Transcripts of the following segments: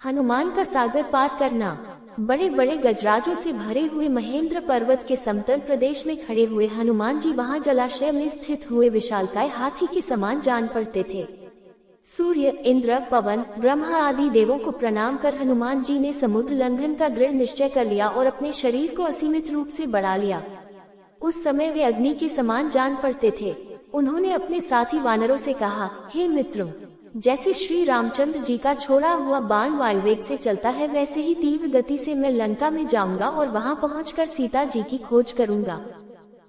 हनुमान का सागर पार करना। बड़े बड़े गजराजों से भरे हुए महेंद्र पर्वत के समतल प्रदेश में खड़े हुए हनुमान जी वहां जलाशय में स्थित हुए विशालकाय हाथी के समान जान पड़ते थे। सूर्य, इंद्र, पवन, ब्रह्मा आदि देवों को प्रणाम कर हनुमान जी ने समुद्र लंघन का दृढ़ निश्चय कर लिया और अपने शरीर को असीमित रूप से बढ़ा लिया। उस समय वे अग्नि के समान जान पड़ते थे। उन्होंने अपने साथी वानरों से कहा, हे मित्रों, जैसे श्री रामचंद्र जी का छोड़ा हुआ बाण वायुवेग से चलता है, वैसे ही तीव्र गति से मैं लंका में जाऊंगा और वहां पहुंचकर सीता जी की खोज करूंगा।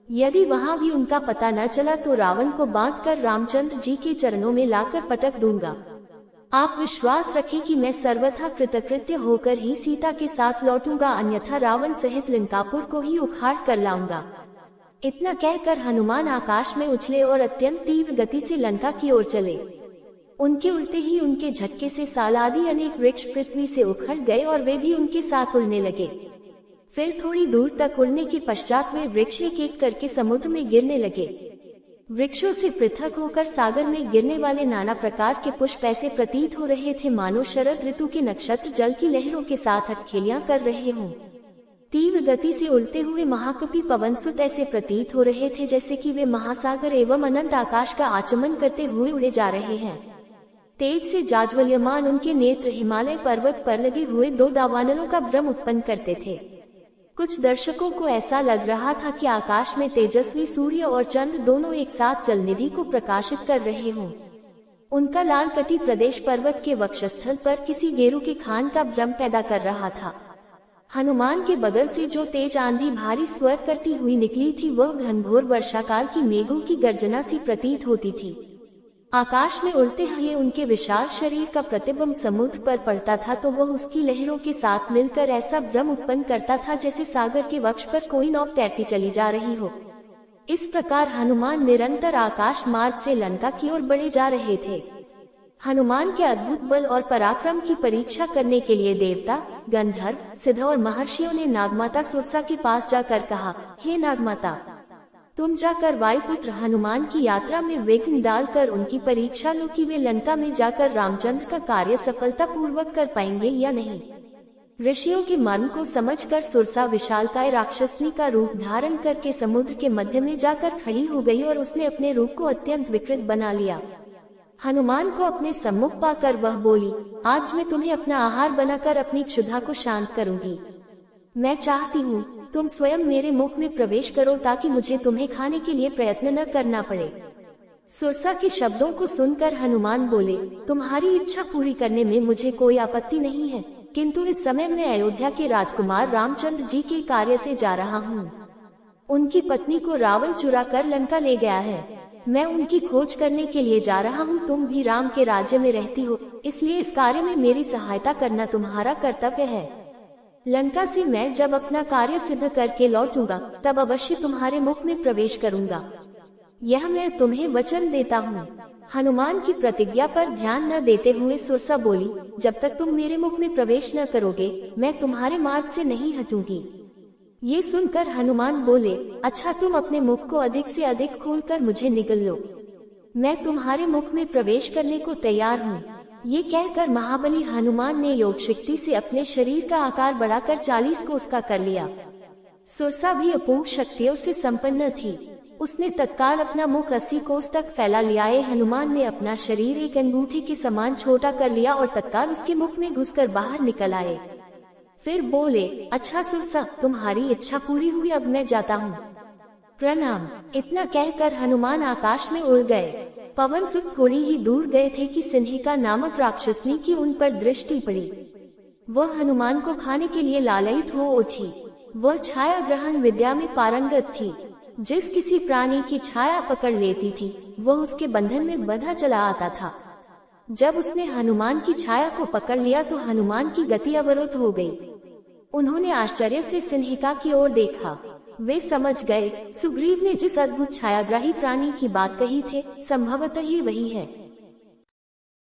यदि वहां भी उनका पता न चला तो रावण को बांधकर रामचंद्र जी के चरणों में लाकर पटक दूंगा। आप विश्वास रखें कि मैं सर्वथा कृतकृत्य होकर ही सीता के साथ लौटूंगा, अन्यथा रावण सहित लंकापुर को ही उखाड़ कर लाऊंगा। इतना कहकर हनुमान आकाश में उछले और अत्यंत तीव्र गति से लंका की ओर चले। उनके उड़ते ही उनके झटके से सालादि अनेक वृक्ष पृथ्वी से उखड़ गए और वे भी उनके साथ उड़ने लगे। फिर थोड़ी दूर तक उड़ने के पश्चात वे वृक्ष एक एक करके समुद्र में गिरने लगे। वृक्षों से पृथक होकर सागर में गिरने वाले नाना प्रकार के पुष्प ऐसे प्रतीत हो रहे थे मानो शरद ऋतु के नक्षत्र जल की लहरों के साथ अटखेलियां कर रहे हों। तीव्र गति से उड़ते हुए महाकपि पवनसुत ऐसे प्रतीत हो रहे थे जैसे कि वे महासागर एवं अनंत आकाश का आचमन करते हुए उड़े जा रहे हैं। तेज से जाज्वल्यमान उनके नेत्र हिमालय पर्वत पर लगे हुए दो दावानलों का भ्रम उत्पन्न करते थे। कुछ दर्शकों को ऐसा लग रहा था कि आकाश में तेजस्वी सूर्य और चंद्र दोनों एक साथ जलनिधि को प्रकाशित कर रहे हों। उनका लाल कटी प्रदेश पर्वत के वक्षस्थल पर किसी गेरू के खान का भ्रम पैदा कर रहा था। हनुमान के बगल से जो तेज आंधी भारी स्वर करती हुई निकली थी वह घनघोर वर्षाकाल की मेघों की गर्जना सी प्रतीत होती थी। आकाश में उड़ते हुए उनके विशाल शरीर का प्रतिबिंब समुद्र पर पड़ता था तो वह उसकी लहरों के साथ मिलकर ऐसा भ्रम उत्पन्न करता था जैसे सागर के वक्ष पर कोई नौक तैरती चली जा रही हो। इस प्रकार हनुमान निरंतर आकाश मार्ग से लंका की ओर बढ़े जा रहे थे। हनुमान के अद्भुत बल और पराक्रम की परीक्षा करने के लिए देवता, गंधर्व, सिद्ध और महर्षियों ने नागमाता सुरसा के पास जाकर कहा, हे नागमाता, तुम जाकर वायुपुत्र हनुमान की यात्रा में विघ्न डालकर उनकी परीक्षा लो कि वे लंका में जाकर रामचंद्र का कार्य सफलता पूर्वक कर पाएंगे या नहीं। ऋषियों के मन को समझकर सुरसा विशालकाय राक्षसनी का रूप धारण करके समुद्र के मध्य में जाकर खड़ी हो गई और उसने अपने रूप को अत्यंत विकृत बना लिया। हनुमान को अपने सम्मुख पाकर वह बोली, आज मैं तुम्हें अपना आहार बनाकर अपनी क्षुधा को शांत करूंगी। मैं चाहती हूँ तुम स्वयं मेरे मुख में प्रवेश करो ताकि मुझे तुम्हें खाने के लिए प्रयत्न न करना पड़े। सुरसा के शब्दों को सुनकर हनुमान बोले, तुम्हारी इच्छा पूरी करने में मुझे कोई आपत्ति नहीं है, किंतु इस समय मैं अयोध्या के राजकुमार रामचंद्र जी के कार्य से जा रहा हूँ। उनकी पत्नी को रावण चुरा कर लंका ले गया है। मैं उनकी खोज करने के लिए जा रहा हूँ। तुम भी राम के राज्य में रहती हो, इसलिए इस कार्य में मेरी सहायता करना तुम्हारा कर्तव्य है। लंका से मैं जब अपना कार्य सिद्ध करके लौटूंगा तब अवश्य तुम्हारे मुख में प्रवेश करूंगा, यह मैं तुम्हें वचन देता हूँ। हनुमान की प्रतिज्ञा पर ध्यान न देते हुए सुरसा बोली, जब तक तुम मेरे मुख में प्रवेश न करोगे मैं तुम्हारे मार्ग से नहीं हटूंगी। ये सुनकर हनुमान बोले, अच्छा तुम अपने मुख को अधिक से अधिक खोलकर मुझे निगल लो, मैं तुम्हारे मुख में प्रवेश करने को तैयार हूँ। ये कहकर महाबली हनुमान ने योग शक्ति से अपने शरीर का आकार बढ़ाकर 40 कोस का कर लिया। सुरसा भी अपूर्व शक्तियों से संपन्न थी। उसने तत्काल अपना मुख 80 कोस तक फैला लिया। हनुमान ने अपना शरीर एक अंगूठी के समान छोटा कर लिया और तत्काल उसके मुख में घुसकर बाहर निकल आए। फिर बोले, अच्छा सुरसा, तुम्हारी इच्छा पूरी हुई, अब मैं जाता हूँ, प्रणाम। इतना कहकर हनुमान आकाश में उड़ गए। पवनसुत थोड़ी ही दूर गए थे कि सिंहिका नामक राक्षसनी की उन पर दृष्टि पड़ी। वह हनुमान को खाने के लिए लालयित हो उठी। वह छाया ग्रहण विद्या में पारंगत थी। जिस किसी प्राणी की छाया पकड़ लेती थी वह उसके बंधन में बंधा चला आता था। जब उसने हनुमान की छाया को पकड़ लिया तो हनुमान की गति अवरुद्ध हो गई। उन्होंने आश्चर्य से सिंहिका की ओर देखा। वे समझ गए सुग्रीव ने जिस अद्भुत छायाग्राही प्राणी की बात कही थे संभवतः ही वही है।